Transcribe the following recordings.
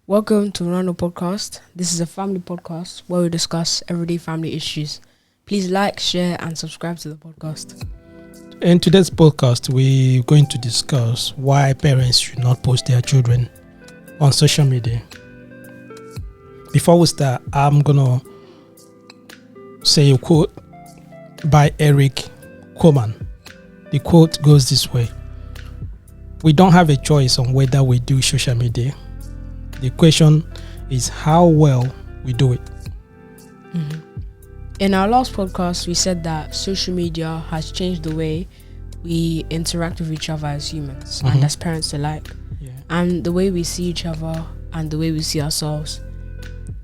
Welcome to Ronaldo Podcast. This is a family podcast where we discuss everyday family issues. Please like, share, and subscribe to the podcast. In today's podcast, we're going to discuss why parents should not post their children on social media. Before we start, I'm gonna say a quote by Eric Koman. The quote goes this way: "We don't have a choice on whether we do social media. The question is how well we do it." Mm-hmm. In our last podcast, we said that social media has changed the way we interact with each other as humans and as parents alike, and the way we see each other and the way we see ourselves.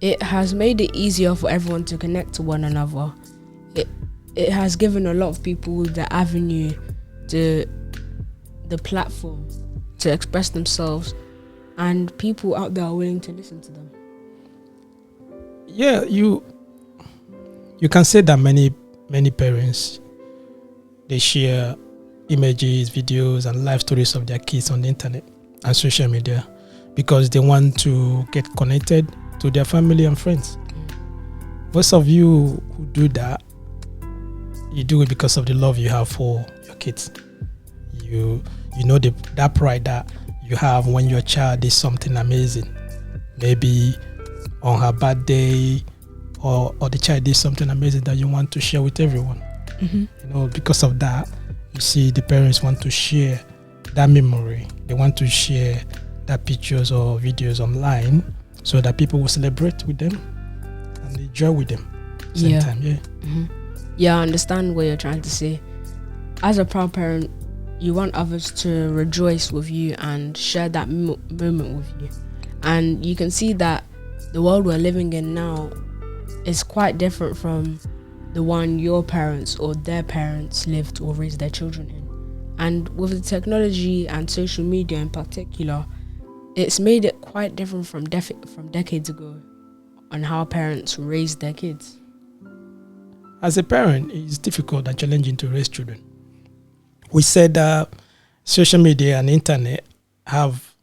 It has made it easier for everyone to connect to one another. It has given a lot of people the avenue, the platform to express themselves, and people out there are willing to listen to them. Yeah, you can say that many parents, they share images, videos, and life stories of their kids on the internet and social media because they want to get connected to their family and friends. Most of you who do that, you do it because of the love you have for your kids. You know that pride that you have when your child did something amazing, maybe on her birthday, or the child did something amazing that you want to share with everyone. Because of that, you see the parents want to share that memory. They want to share that pictures or videos online so that people will celebrate with them and enjoy with them at the same time. Yeah, I understand what you're trying to say. As a proud parent, you want others to rejoice with you and share that moment with you. And you can see that the world we're living in now is quite different from the one your parents or their parents lived or raised their children in. And with the technology and social media in particular, it's made it quite different from decades ago on how parents raised their kids. As a parent, it's difficult and challenging to raise children. We said that social media and internet have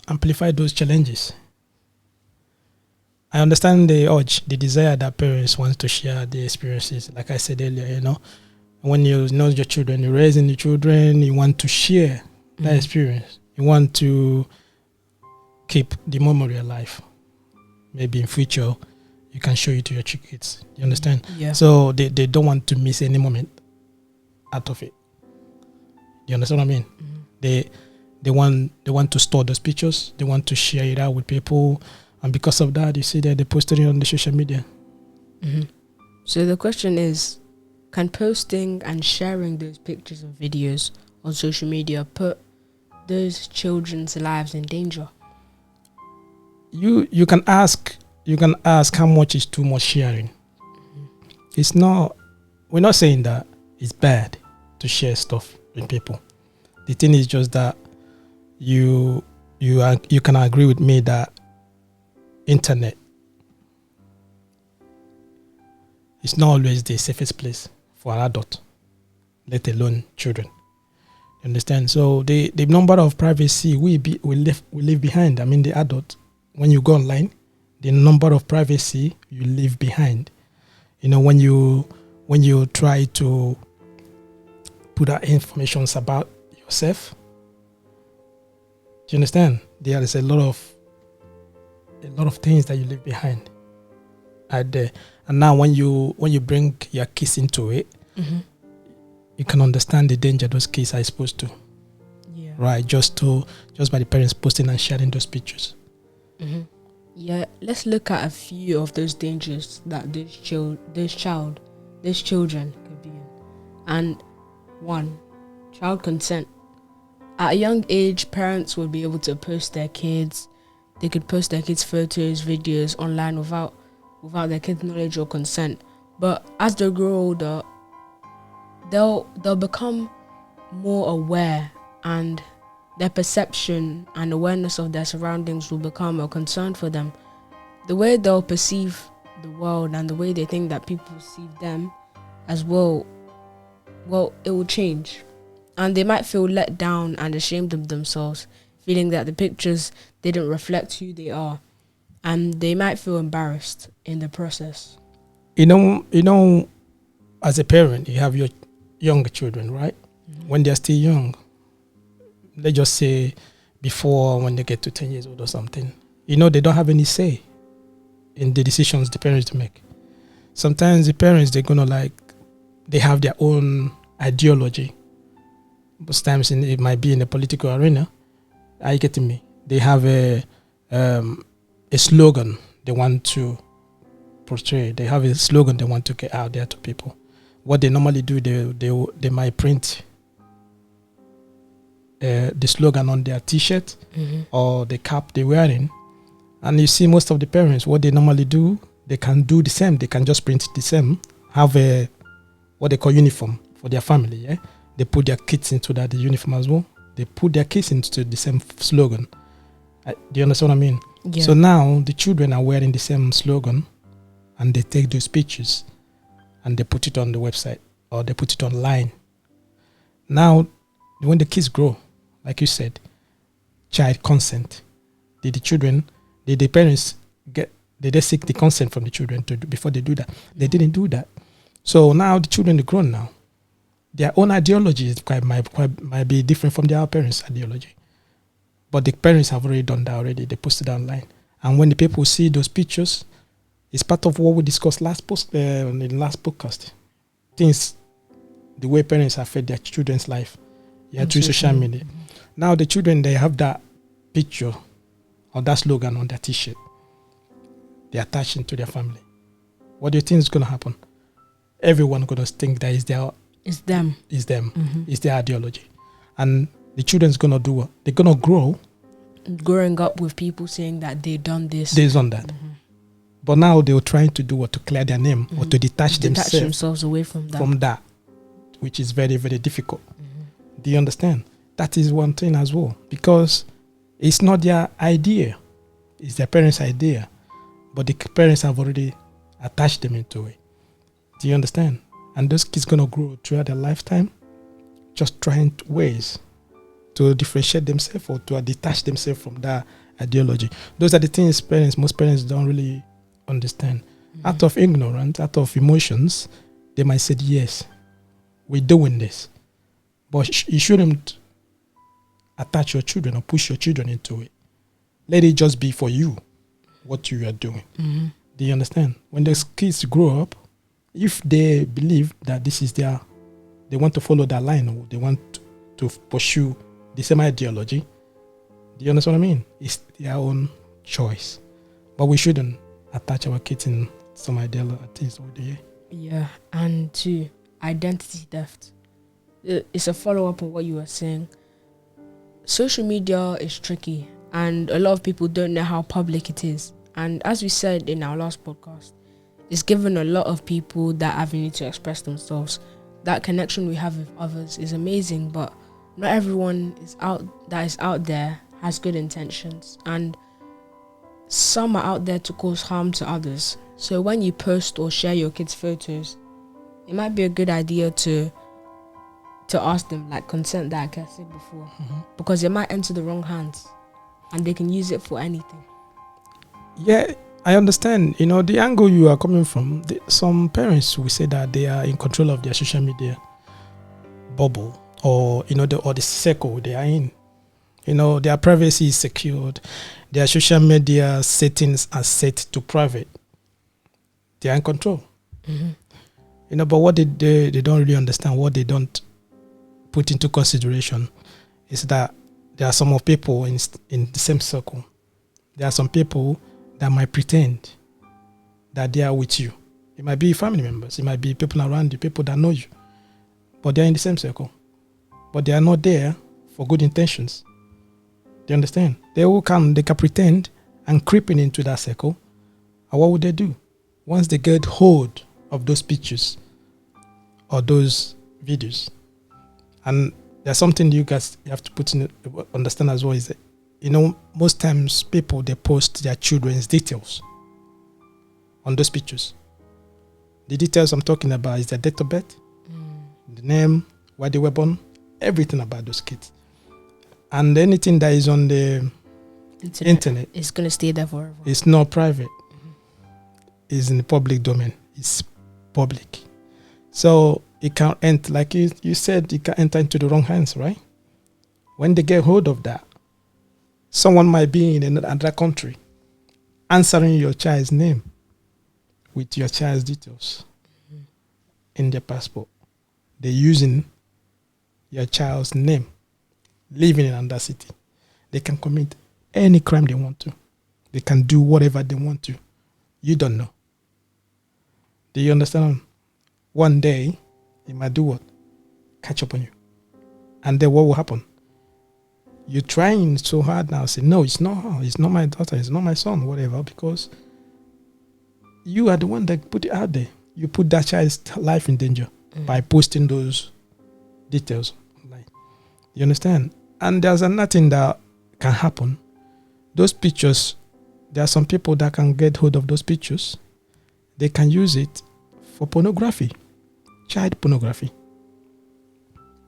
amplified those challenges. I understand the urge, the desire that parents want to share their experiences. Like I said earlier, when you know your children, you're raising the children, you want to share that experience. You want to keep the memory alive. Maybe in future, you can show it to your kids. You understand? Yeah. So they don't want to miss any moment out of it. You understand what I mean? They want to store those pictures. They want to share it out with people. And because of that, you see that they posted it on the social media. So the question is, can posting and sharing those pictures and videos on social media put those children's lives in danger? You can ask how much is too much sharing. We're not saying that it's bad to share stuff with people. The thing is just that you can agree with me that internet is not always the safest place for an adult, let alone children. You understand? So the number of privacy we leave behind. I mean, the adult, when you go online, the number of privacy you leave behind. When you try to put out information about yourself. Do you understand? There is a lot of things that you leave behind out there. And now when you bring your kids into it, you can understand the danger those kids are exposed to. Yeah. Right? Just by the parents posting and sharing those pictures. Yeah, let's look at a few of those dangers that those children could be in. And 1, child consent. At a young age, parents would be able to post their kids. They could post their kids' photos, videos online without their kids' knowledge or consent. But as they grow older, they'll become more aware, and their perception and awareness of their surroundings will become a concern for them. The way they'll perceive the world and the way they think that people perceive them as well, it will change. And they might feel let down and ashamed of themselves, feeling that the pictures didn't reflect who they are, and they might feel embarrassed in the process. You know, as a parent, you have your younger children, right? When they're still young, let's just say before when they get to 10 years old or something, they don't have any say in the decisions the parents make. Sometimes the parents, they have their own ideology. Most times it might be in the political arena. Are you getting me? They have a slogan they want to portray. They have a slogan they want to get out there to people. What they normally do, they might print the slogan on their T-shirt or the cap they're wearing. And you see most of the parents, what they normally do, they can do the same. They can just print the same, have a what they call uniform for their family. Yeah, they put their kids into that uniform as well. They put their kids into the same slogan. Do you understand what I mean? Yeah. So now the children are wearing the same slogan, and they take those pictures and they put it on the website or they put it online. Now, when the kids grow, like you said, child consent. Did the parents did they seek the consent from the children before they do that? They didn't do that. So now the children are grown now. Their own ideology might be different from their parents' ideology. But the parents have already done that already. They posted online. And when the people see those pictures, it's part of what we discussed in the last podcast. Things, the way parents affect their children's life. Yeah, through social media. Now the children, they have that picture or that slogan on their T-shirt. They attach it to their family. What do you think is going to happen? Everyone going to think that it's them. It's their ideology. And the children's going to do what? They're going to grow. Growing up with people saying that they've done this. They've done that. But now they're trying to do what? To clear their name or to detach themselves away from that. Which is very, very difficult. Do you understand? That is one thing as well. Because it's not their idea. It's their parents' idea. But the parents have already attached them into it. Do you understand? And those kids going to grow throughout their lifetime just trying ways to differentiate themselves or to detach themselves from that ideology. Those are the things most parents don't really understand. Out of ignorance, out of emotions, they might say, yes, we're doing this. But you shouldn't attach your children or push your children into it. Let it just be for you what you are doing. Do you understand? When those kids grow up, if they believe that this is they want to follow that line or they want to pursue the same ideology, do you understand what I mean? It's their own choice. But we shouldn't attach our kids in some ideologies over the year. Yeah, and to identity theft. It's a follow-up on what you were saying. Social media is tricky, and a lot of people don't know how public it is. And as we said in our last podcast, it's given a lot of people that avenue to express themselves. That connection we have with others is amazing, but not everyone is out there has good intentions, and some are out there to cause harm to others. So when you post or share your kids' photos, it might be a good idea to ask them, like consent that I said before, because it might enter the wrong hands and they can use it for anything. Yeah, I understand. The angle you are coming from. Some parents will say that they are in control of their social media bubble, or the circle they are in. Their privacy is secured. Their social media settings are set to private. They are in control. But what they don't really understand, what they don't put into consideration, is that there are some people in the same circle. There are some people that might pretend that they are with you. It might be family members. It might be people around you, people that know you. But they're in the same circle. But they are not there for good intentions. Do you understand? They can pretend and creeping into that circle. And what would they do? Once they get hold of those pictures or those videos, and there's something you guys have to understand as well, is that, most times people, they post their children's details on those pictures. The details I'm talking about is their date of birth, the name, where they were born, everything about those kids. And anything that is on the internet is going to stay there forever. It's not private. It's in the public domain. It's public. So it can enter, like you said, it can enter into the wrong hands, right? When they get hold of that, someone might be in another country answering your child's name with your child's details in their passport. They're using your child's name, living in another city. They can commit any crime they want to. They can do whatever they want to. You don't know. Do you understand? One day, they might do what? Catch up on you. And then what will happen? You're trying so hard now, say, no, it's not her, it's not my daughter, it's not my son, whatever, because you are the one that put it out there. You put that child's life in danger by posting those details online. You understand? And there's nothing that can happen. Those pictures, there are some people that can get hold of those pictures. They can use it for pornography, child pornography.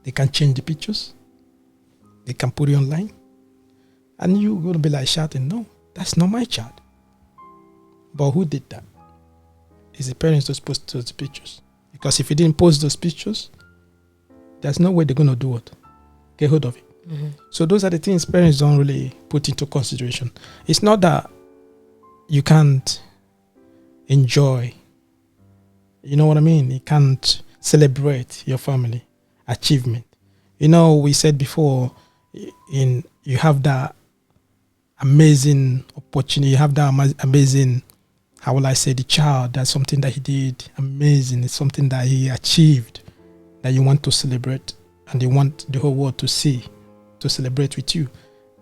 They can change the pictures. They can put it online. And you're going to be like shouting, no, that's not my child. But who did that? It's the parents that post those pictures. Because if you didn't post those pictures, there's no way they're going to do what? Get hold of it. So those are the things parents don't really put into consideration. It's not that you can't enjoy, you know what I mean? You can't celebrate your family achievement. You know, we said before, you have that amazing opportunity, you have that amazing, how will I say, the child, that's something that he did amazing, it's something that he achieved, that you want to celebrate, and you want the whole world to see, to celebrate with you.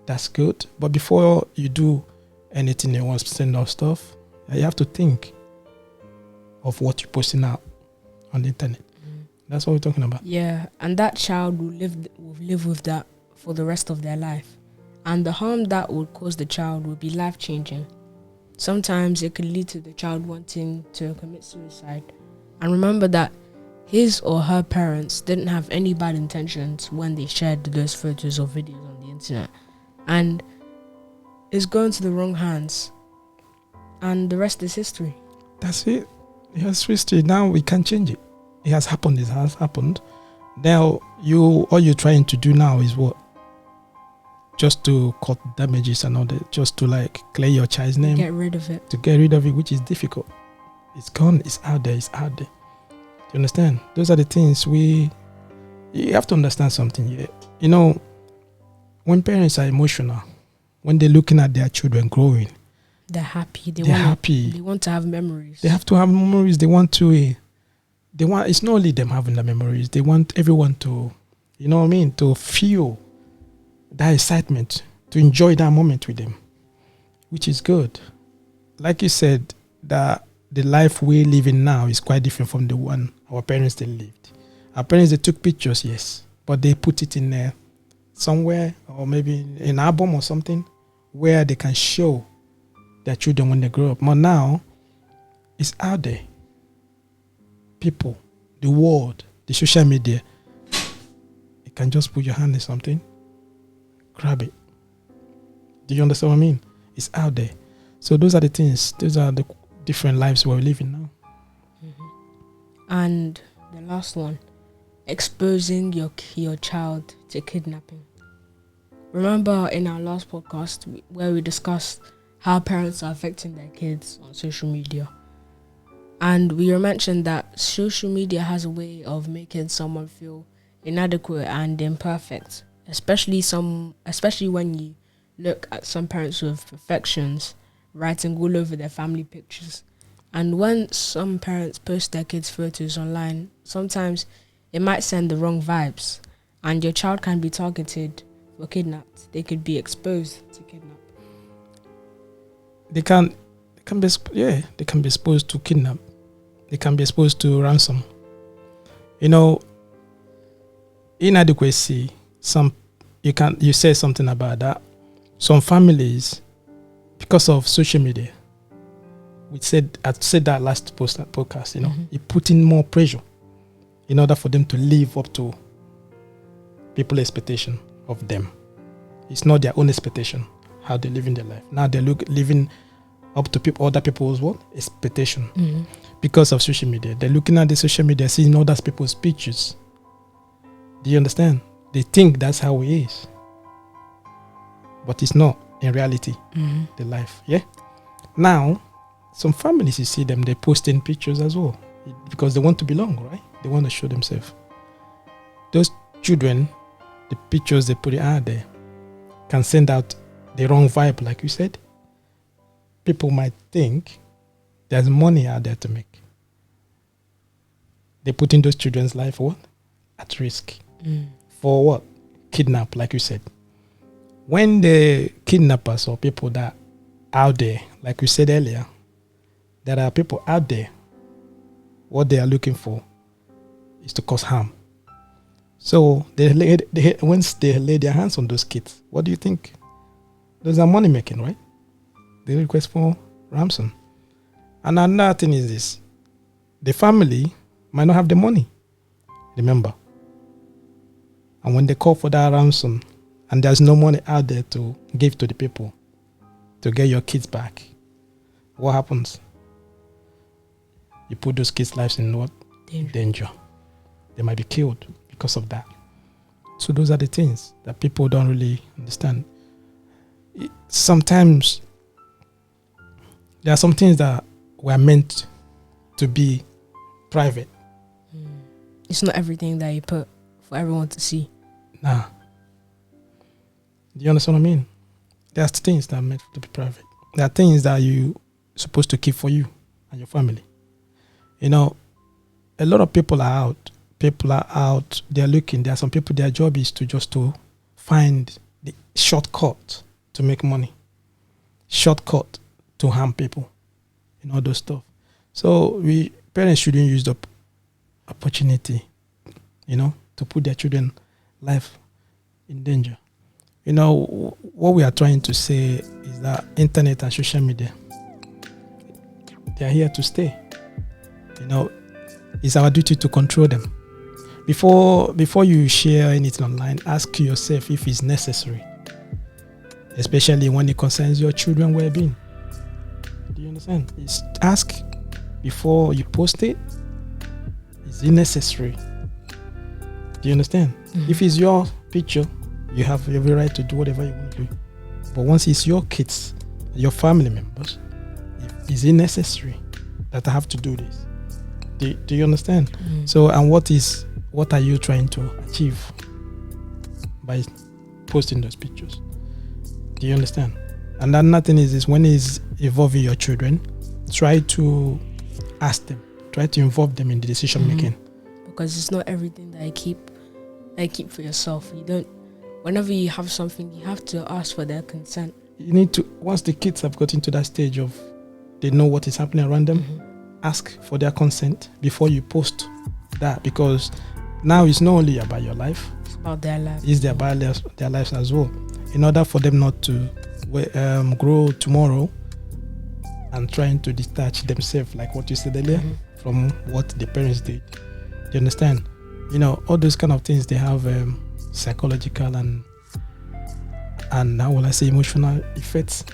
That's good. But before you do anything you want to send off stuff, you have to think of what you're posting out on the internet. That's what we're talking about. Yeah, and that child will live with that for the rest of their life. And the harm that would cause the child will be life-changing. Sometimes it could lead to the child wanting to commit suicide. And remember that his or her parents didn't have any bad intentions when they shared those photos or videos on the internet. And it's going to the wrong hands. And the rest is history. That's it. It's history. Now we can't change it. It has happened. It has happened. Now all you're trying to do now is what? Just to cut damages and all that. Just to like clear your child's name. Get rid of it. To get rid of it, which is difficult. It's gone. It's out there. It's out there. Do you understand? Those are the things you have to understand something. You know, when parents are emotional, when they're looking at their children growing, they're happy. They want to have memories. They have to have memories. It's not only them having the memories. They want everyone to, you know what I mean, to feel that excitement, to enjoy that moment with them, which is good. Like you said, that the life we're living now is quite different from the one our parents they lived. Our parents, they took pictures, yes, but they put it in there somewhere, or maybe in an album or something, where they can show their children when they grow up. But now, it's out there. People, the world, the social media, you can just put your hand in something, grab it. Do you understand what I mean? It's out there. So those are the things. Those are the different lives we're living now. And the last one, exposing your child to kidnapping. Remember in our last podcast where we discussed how parents are affecting their kids on social media. And we mentioned that social media has a way of making someone feel inadequate and imperfect, especially when you look at some parents with perfections writing all over their family pictures. And when some parents post their kids' photos online, sometimes it might send the wrong vibes, and your child can be targeted for kidnapped. They could be exposed to kidnap. They can be exposed to kidnap. They can be exposed to ransom. You know, inadequacy. You said something about that. Some families, because of social media, I said that last podcast. You know, you put in more pressure in order for them to live up to people's expectation of them. It's not their own expectation, how they live in their life. Now they're living up to other people's what? Expectation. Because of social media. They're looking at the social media, seeing other people's pictures. Do you understand? They think that's how it is. But it's not in reality, the life. Yeah? Now, some families, you see them, they're posting pictures as well. Because they want to belong, right? They want to show themselves. Those children, the pictures they put out there, can send out the wrong vibe, like you said. People might think there's money out there to make. They put in those children's life what? At risk. For what? Kidnap, like you said. When the kidnappers or people that are out there, like we said earlier, there are people out there, what they are looking for is to cause harm. So once they lay their hands on those kids, what do you think? Those are money making, right? They request for ransom. And another thing is this: the family might not have the money, remember. And when they call for that ransom and there's no money out there to give to the people to get your kids back, what happens? You put those kids' lives in what? Danger. They might be killed because of that. So those are the things that people don't really understand. Sometimes there are some things that were meant to be private. It's not everything that you put for everyone to see. Nah. Do you understand what I mean? There are things that are meant to be private. There are things that you're supposed to keep for you and your family. You know, a lot of people are out. They're looking. There are some people, their job is to find the shortcut to make money. Shortcut to harm people. You know, those stuff. So parents shouldn't use the opportunity, you know, to put their children's life in danger. You know, what we are trying to say is that internet and social media, they are here to stay. You know, it's our duty to control them. Before you share anything online, ask yourself if it's necessary, especially when it concerns your children's well-being. Do you understand? Ask before you post it, is it necessary? Do you understand? If it's your picture, you have every right to do whatever you want to do. But once it's your kids, your family members, is it necessary that I have to do this? Do you understand? So, and what are you trying to achieve by posting those pictures? Do you understand? And then nothing is when it's involving your children, try to ask them, try to involve them in the decision making. Because it's not everything that I keep for yourself. You don't. Whenever you have something, you have to ask for their consent. You need to, once the kids have gotten to that stage of they know what is happening around them, ask for their consent before you post that, because now it's not only about your life, it's about their lives. It's about their lives as well. In order for them not to grow tomorrow and trying to detach themselves, like what you said earlier, from what the parents did. Do you understand? You know, all those kind of things, they have psychological and how will I say emotional effects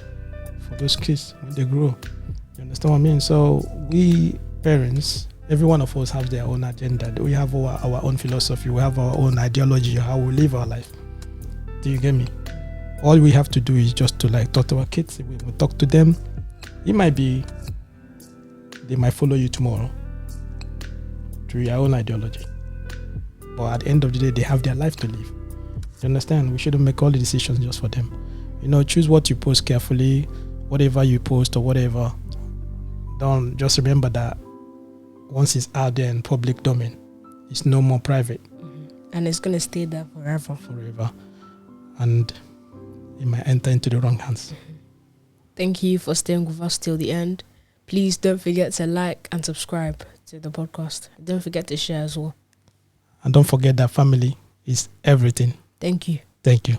for those kids when they grow. You understand what I mean? So we parents, every one of us have their own agenda. We have our own philosophy. We have our own ideology, how we live our life. Do you get me? All we have to do is just to talk to our kids. We talk to them. They might follow you tomorrow through your own ideology. But at the end of the day, they have their life to live. You understand? We shouldn't make all the decisions just for them. You know, choose what you post carefully. Whatever you post or whatever, don't just remember that once it's out there in public domain, it's no more private. And it's going to stay there forever. And it might enter into the wrong hands. Thank you for staying with us till the end. Please don't forget to like and subscribe to the podcast. Don't forget to share as well. And don't forget that family is everything. Thank you. Thank you.